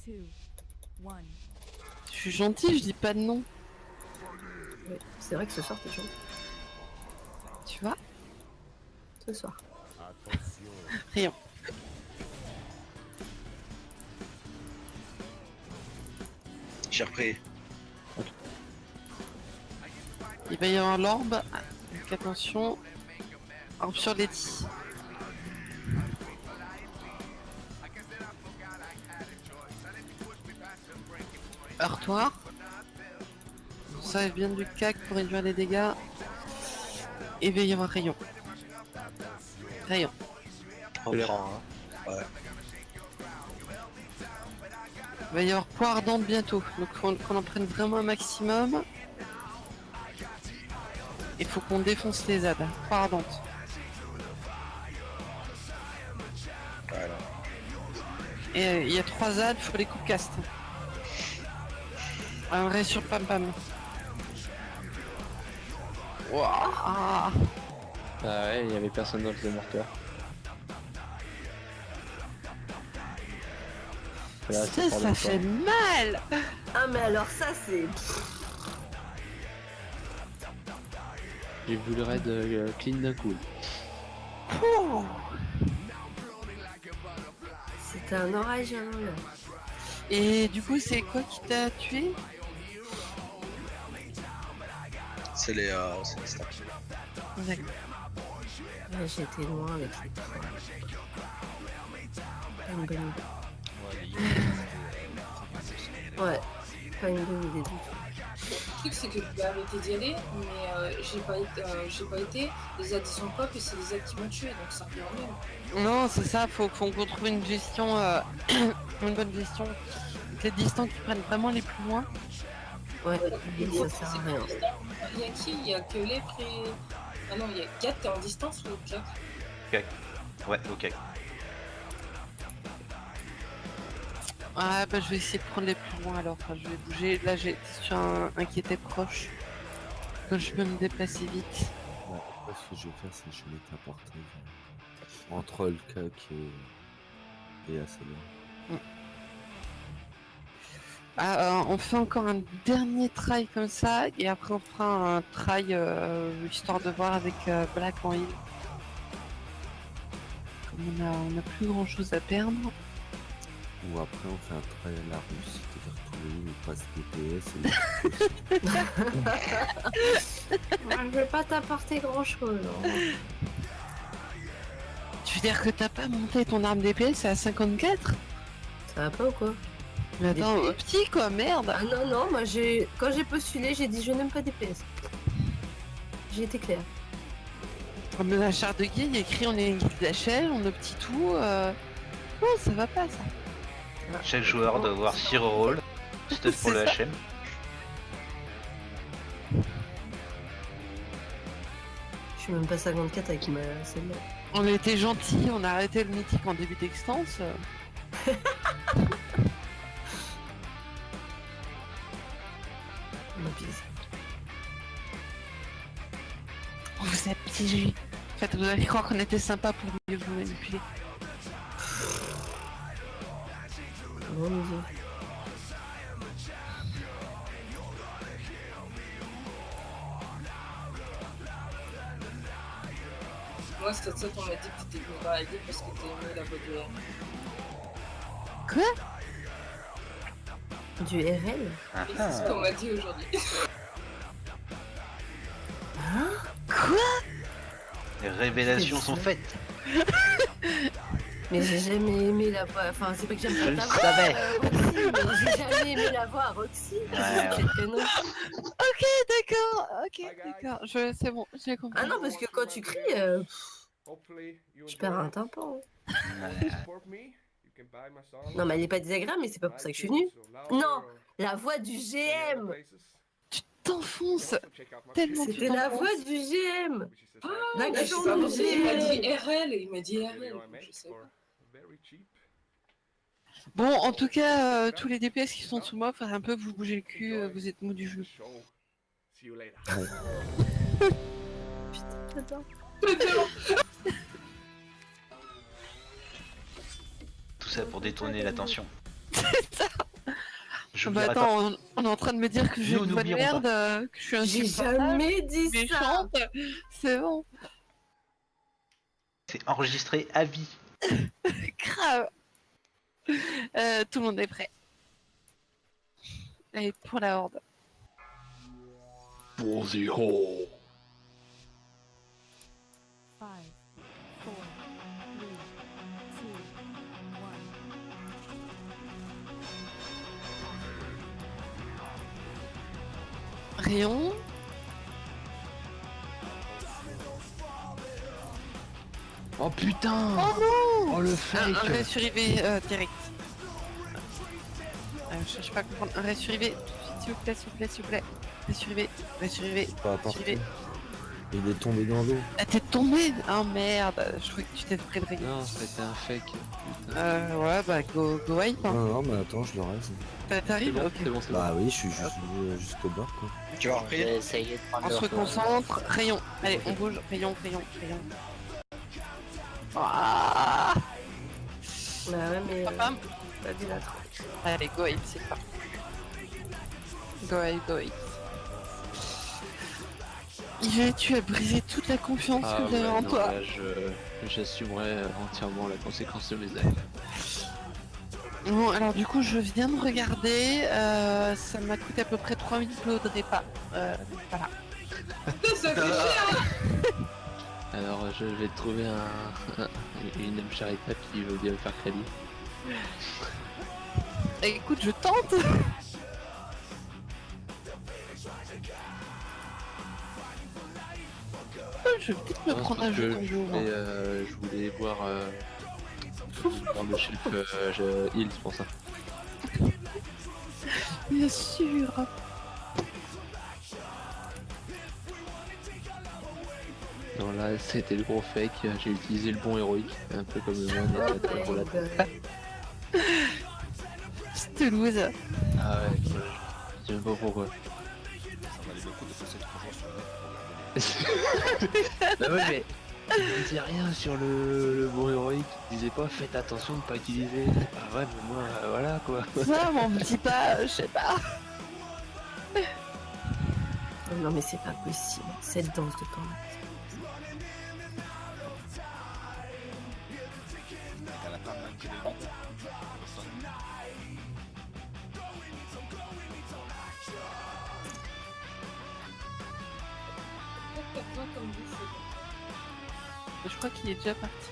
Je suis gentil, je dis pas de non. Oui, c'est vrai que ce soir t'es gentil. Tu vois? Ce soir. Rien. J'ai repris. Il va y avoir l'orbe. Donc attention. Orbe sur les 10. Heurtoir. Ça vient du cac pour réduire les dégâts. Et il va y avoir rayon. Rayon. Reprends. Hein. Ouais. Il va y avoir poire ardente bientôt. Donc qu'on en prenne vraiment un maximum. Il faut qu'on défonce les ZAD. Poire ardente. Voilà. Et il y a 3 ZAD, faut les coups cast. Un vrai sur Pam Pam. Wouah. Ah ouais, il y avait personne dans le démorteur. Là, Ça fait mal. Ah mais alors ça c'est... J'ai vu le raid clean d'un coup. Pouh. C'était un orage hein, là. Et du coup, c'est quoi qui t'a tué? C'est les stats. D'accord. Ouais, j'ai été loin avec les trois. Pas une bonne idée. Ouais, pas une bonne idée du tout. Le truc c'est que je vais arrêter d'y aller, mais j'ai pas été, les ZAD ils sont pop et c'est les ZAD qui m'ont tué, donc ça revient au même. Non, c'est ça, faut qu'on trouve une gestion, une bonne gestion. Les distants qui prennent vraiment les plus loin. Ouais, Et ça sert à rien. Il y a qui? Il y a que les pré... Ah non, il y a 4, t'es en distance ou 4? Ouais, ok. Ah bah je vais essayer de prendre les plus loin alors. Enfin, je vais bouger. Là j'étais sur un qui était proche. Donc je peux me déplacer vite. Ouais, après, ce que je vais faire, c'est que je vais mettre un portail entre le cac et assez loin. On fait encore un dernier try comme ça et après on fera un try histoire de voir avec Black en heal. Comme on a plus grand chose à perdre. Ou après, on fait un try à la russe, c'est-à-dire tout le monde passe DPS et Moi, je vais pas t'apporter grand chose. Tu veux dire que t'as pas monté ton arme DPS à 54? Ça va pas ou quoi? Mais attends, DPS. petit quoi, merde. Ah non, non, moi quand j'ai postulé, j'ai dit je n'aime pas DPS. J'ai été claire. Mais la charte de guide, il y a écrit on est une guilde d'HL, on a petit tout. Non, ça va pas ça. Chaque joueur doit avoir 6 rôles. C'était pour le C'est ça. HM. Je suis même pas 54 avec ma celle-là. On a été gentils, on a arrêté le mythique en début d'extence. Ma pise. On vous a piégé. En fait, vous allez croire qu'on était sympa pour mieux vous manipuler. Bon Dieu. Moi c'était ça qu'on m'a dit que t'étais venu dans la guilde parce que t'as aimé la voix de R. Quoi? Du RL? Et c'est ce qu'on m'a dit aujourd'hui. Quoi? Les révélations sont faites. Mais j'ai jamais aimé la voix. Enfin, c'est pas que j'aime Je pas le ta voix, savais. Roxy, mais j'ai jamais aimé la voix à Roxy. Ouais. C'est le canon. Ok, d'accord, d'accord. C'est bon, j'ai compris. Ah non, parce que quand tu cries, je perds un tympan. Non, mais elle est pas désagréable, mais c'est pas pour ça que je suis venue. Non, la voix du GM. T'enfonces tellement. C'était la voix du GM. L'action Pas du pensé, il m'a dit GM. RL, il m'a dit RL. Je sais pas. Bon, en tout cas, tous les DPS qui sont sous moi, faire un peu vous bougez le cul, vous êtes mou du jeu. J'adore. Tout ça pour détourner l'attention. Bah J'oublierai pas. attends, on est en train de me dire que j'ai Nous une voix de n'oublierons merde, que je suis J'ai insupportable, jamais dit ça. méchante. C'est bon, C'est enregistré à vie. grave. Tout le monde est prêt. Allez, pour la horde. Pour the hole. 5, 4, 3, 2, 1. Rayon. Oh putain. Oh non. Oh le Un fake. ray sur IV direct. Je cherche pas à comprendre. Un ray sur IV, s'il vous plaît, s'il vous plaît, s'il vous plaît. Ray sur IV, ray sur IV. Pas apporté. Suivez. Il est tombé dans l'eau. Ah, t'es tombé. Oh merde, je croyais que tu t'étais pris le rayon. Non, c'était un fake. Putain. Ouais, bah go wipe. Hein. Non, mais attends, je le reste. C'est T'arrives bon, Ok. c'est bon, c'est bon. Bah oui, je suis jusqu'au bord, quoi. Tu vas repris On se reconcentre. Rayon. Allez, on bouge. Rayon, rayon, rayon. Ah Bah ouais, mais Pam. pas dit là. Allez, go wipe, c'est pas. Go wipe, go wipe. Yves, tu as brisé toute la confiance Ah que j'avais ouais, en non, toi. là, j'assumerai entièrement la conséquence de mes actes. Bon, alors du coup, je viens de regarder. Ça m'a coûté à peu près 3000 de repas. Voilà. Ça fait cher. Alors je vais te trouver une âme charitable qui veut bien me faire crédit. Écoute, je tente. Je vais peut-être me Non, prendre c'est un parce jeu que ton jour. je voulais voir le chef Hills pour ça. Bien sûr. Non là c'était le gros fake, j'ai utilisé le bon héroïque, un peu comme le mien pour la Cette loose. Ah ouais, je sais même pas pourquoi. Ça valait le coup de passer 3 jours sur le net pour gagner. Bah ouais mais il disait rien sur le bon héroïque, il disait pas faites attention de pas utiliser. Ah ouais mais moi voilà quoi. Ça, on me dit pas, je sais pas. Non mais c'est pas possible, cette danse de temps. Et qu'à la table, même que les vides, personne. T'as besoin comme bouffe. Je crois qu'il est déjà parti.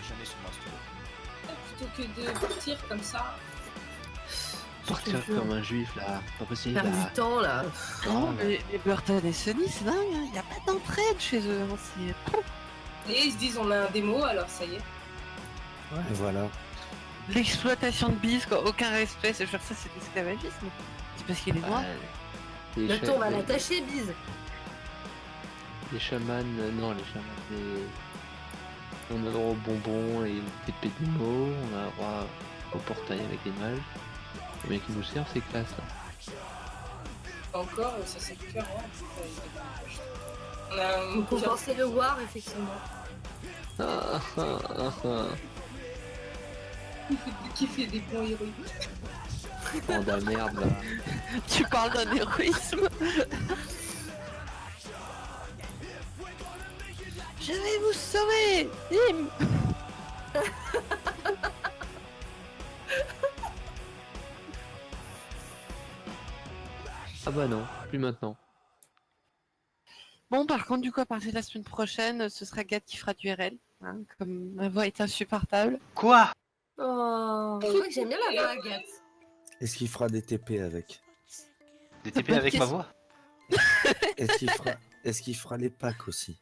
Jamais sur Master. Plutôt que de partir comme ça. Sortir comme un juif là, pas possible Perdre là. du temps là. Non, mais les Burton et Sony, c'est dingue. Il n'y a pas d'entraide chez eux. Hein, c'est Et ils se disent on a un démo, alors ça y est. Et voilà. l'exploitation de bis, quoi. Aucun respect. C'est genre ça, c'est de l'esclavagisme. C'est parce qu'il est noir. Les Le tour, on va les- l'attacher, bise. Les chamans, non les chamans, on a le droit aux bonbons et aux épées de mots, on a le droit au portail avec les mages. Le mec qui nous sert c'est classe là. Encore, ça sert plus à rien. On a un Pour penser le war, effectivement. Ah, ah, ah, ah. qui fait des bons héroïques. Oh de la merde là. Tu parles d'un héroïsme. Je vais vous sauver. Bim. Ah bah non, plus maintenant. Bon, par contre, du coup, à partir de la semaine prochaine, ce sera Gat qui fera du RL. Hein, comme ma voix est insupportable. Quoi? Oh, je crois que j'aime bien la voix Agathe. Est-ce qu'il fera des TP avec? Des TP avec ma voix? Est-ce qu'il fera les packs aussi?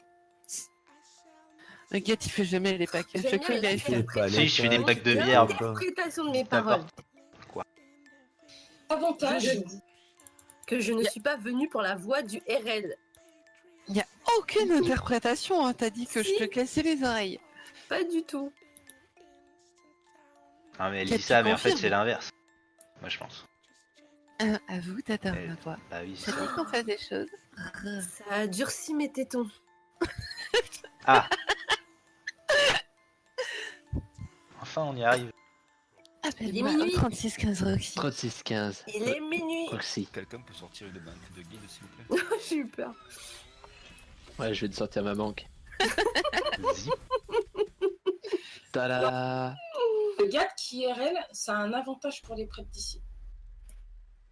Gat, il fait jamais les packs. J'aime Chaque fois, bien il a les fait. packs. Si, je fais des packs de Bien bière. l'interprétation de mes paroles. Avantage. Que je ne suis pas venue pour la voix du RL. Il n'y a aucune interprétation. Hein. T'as dit que je Si. te cassais les oreilles. Pas du tout. Non mais elle Gat, dit ça, tu mais en fait confirmes c'est l'inverse. Moi je pense. Avoue, t'adores Eh, ma voix. Bah oui, Ça c'est dit ça. qu'on fasse des choses. Ça a durci mes tétons. Ah, enfin on y arrive. Appelle-moi minuit. 3615 Roxy. 36-15. Il est minuit. Roxy. Quelqu'un peut sortir une banque de guide, s'il vous plaît? J'ai eu peur. Ouais, je vais te sortir ma banque. Zip. Tada. Le GAT qui IRL, ça a un avantage pour les prêtres d'ici.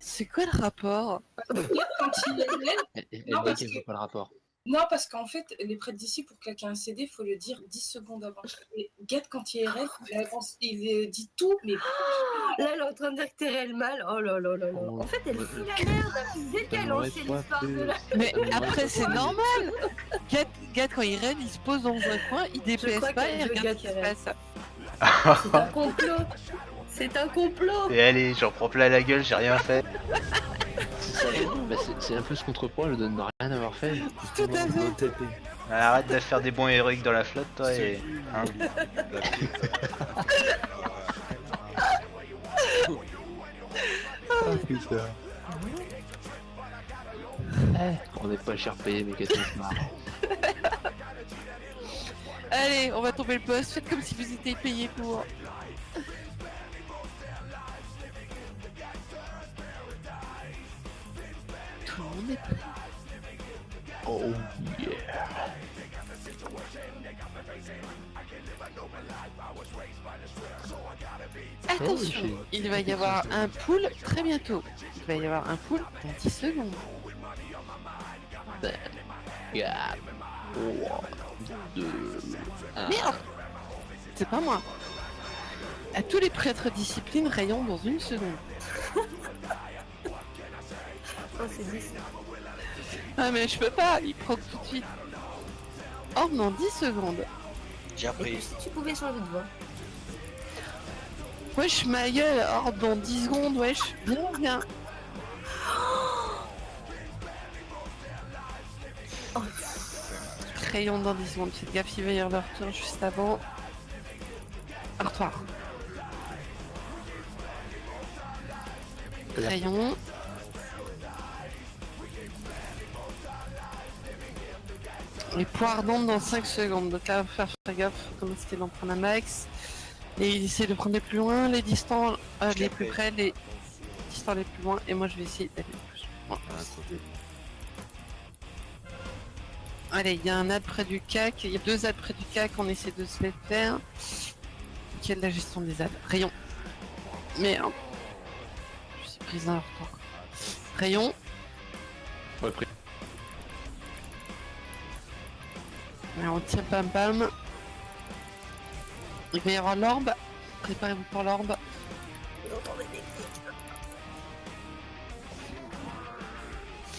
C'est quoi le rapport? Le GAT quand il IRL, Elle Non, dit parce qu'elle que- voit pas le rapport. non, parce qu'en fait, les prêtres d'ici, pour claquer un CD, il faut le dire 10 secondes avant. Et GAT quand il IRL, il dit tout, mais Là, elle est en train de dire que t'es réel mal. Oh là là là là. Oh. En fait, elle fout la merde. Dès qu'elle m'aurait lancé pas l'histoire fait. de la... Mais Ça m'aurait après, pas c'est fait. normal. Gat, quand il rêve, il se pose dans un coin, il DPS crois pas qu'elle et il veut regarde ce qui Gat se IRL. passe. C'est un complot. C'est un complot. Et allez, j'en prends plein la gueule, j'ai rien fait. Bah, c'est un peu ce contre-poids, je donne rien avoir fait. Tout à fait. No TP. Arrête de faire des bons héroïques dans la flotte, toi, et... hein. On n'est pas cher payé, mais qu'est-ce qu'on se marre. Allez, on va tomber le poste. Faites comme si vous étiez payé pour. Tout le monde est prêt. Oh yeah. Attention, j'ai- il va y avoir un pool très bientôt. Il va y avoir un pool dans 10 secondes. Yeah. 3, 2, 1. Merde! C'est pas moi. À tous les prêtres disciplines rayons dans une seconde. Oh, c'est 10. Ah mais je peux pas, il proc tout de suite. Oh dans 10 secondes. J'ai Et appris. puis, si tu pouvais changer de voix. Wesh ma gueule, oh dans 10 secondes, wesh. Bien, bien. Rayon dans 10 secondes, faites gaffe, il va y avoir leur tour juste avant. Artoir. Rayon. Les poires d'onde dans 5 secondes, donc là, faut faire gaffe, comme c'était d'en prendre un max. Et essayer de prendre les plus loin, les distants les plus près, les distants les plus loin, et moi je vais essayer d'aller le plus loin. Allez, il y a un ad près du CAC, il y a 2 ads près du CAC, on essaie de se les faire. Quelle est la gestion des ads? Rayon. Merde. Je suis prise dans leur temps. Rayon. Ouais, pris. Ouais, on tient pam pam. Il va y avoir l'orbe. Préparez-vous pour l'orbe.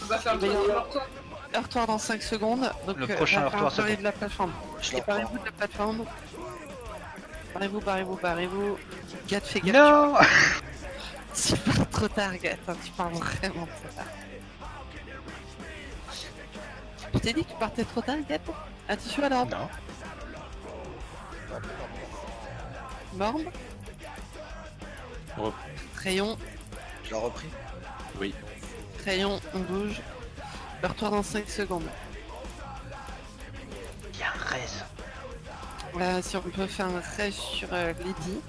on va faire le tour de leur tour. Heurtoir dans 5 secondes. Donc, Le prochain va falloir heurtoir, c'est parler bon. de la plateforme. Je leur Barrez-vous prends. de la plateforme. Barrez-vous. Gat, fais gaffe. Non. Tu pars trop tard, Gat. Hein, tu pars vraiment trop tard. Je t'ai dit que tu partais trop tard, Gat. Attention à l'orbe. Non. Morbe. Oh. Rayon. Je l'ai repris. Oui. Rayon, on bouge. Heurtoir dans 5 secondes. Il y a un raise. Si on peut faire un raid sur Lady.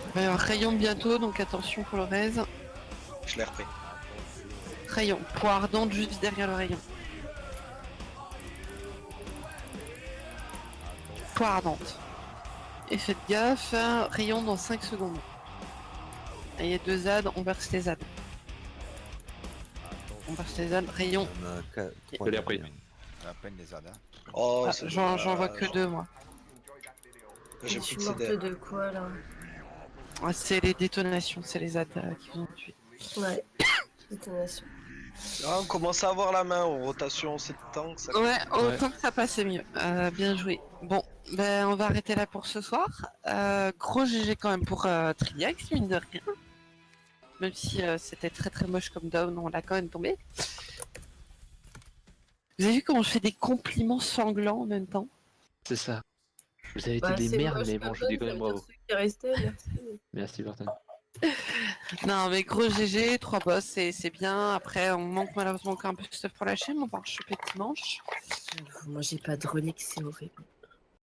Il va y avoir rayon bientôt, donc attention pour le raise. Je l'ai repris. Rayon, poire ardente juste derrière le rayon. Poire ardente. Et faites gaffe, rayon dans 5 secondes. Et il y a 2 ZAD, on verse les ZAD. On verse les ZAD, rayon. On a 4, Je l'ai appris. À peine les ADA. Oh, Ah, c'est j'en bon, vois que 2 moi. J'ai Je pris suis le morte CD. de quoi, là? Ah, c'est les détonations, c'est les ZAD qui vous ont tué. Ouais. Détonation. Ah, on commence à avoir la main en rotation, c'est le temps que ça. Ouais, autant que ça passait mieux. Bien joué. Bon, ben on va arrêter là pour ce soir. Gros GG quand même pour Triax, mine de rien. Même si c'était très très moche comme down, on l'a quand même tombé. Vous avez vu comment je fais des compliments sanglants en même temps? C'est ça. Vous avez été Bah, des c'est merdes, moche mais bon, comme je dis quand ça même veut dire bravo. ceux qui restaient, merci. Merci, Burton. Non mais gros GG, 3 boss, c'est bien. Après on manque malheureusement encore un peu de stuff pour la chaîne, on va en choper dimanche. Moi j'ai pas de relique, c'est horrible.